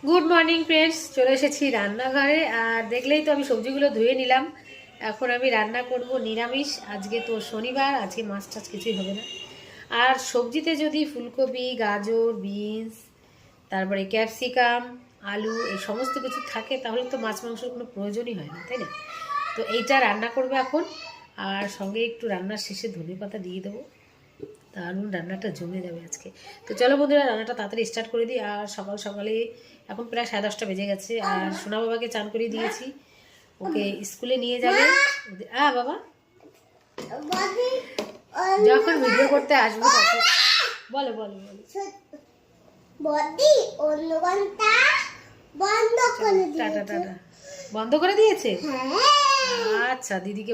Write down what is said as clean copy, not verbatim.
Good morning friends, চলে এসেছি রান্নাঘরে। আর দেখলেই তো আমি সবজিগুলো ধুয়ে নিলাম। এখন আমি রান্না করব নিরামিষ। আজকে তো শনিবার, আজকে মাছ টাছ কিছুই হবে না। আর সবজিতে যদি ফুলকপি, গাজর, বিনস, তারপরে ক্যাপসিকাম, আলু এই সমস্ত কিছু থাকে তাহলে তো মাছ মাংসের কোনো প্রয়োজনই হয় না, তাই না? তো এইটা রান্না করবো এখন। আর সঙ্গে একটু রান্নার শেষে ধনেপাতা দিয়ে দেবো, দারুণ রান্নাটা জমে যাবে আজকে। তো চলো বন্ধুরা, রান্নাটা তাড়াতাড়ি স্টার্ট করে দিই। আর সকাল সকালে এখন প্রায় 10:30 বেজে গেছে। আর সোনা বাবাকে চান করিয়ে দিয়েছি, ওকে স্কুলে নিয়ে যাবে। বাবা যখন ভিডিও করতে আসবো তখন বলো বলো বলো। টাটা টাটা বন্ধ করে দিয়েছে। আচ্ছা দিদিকে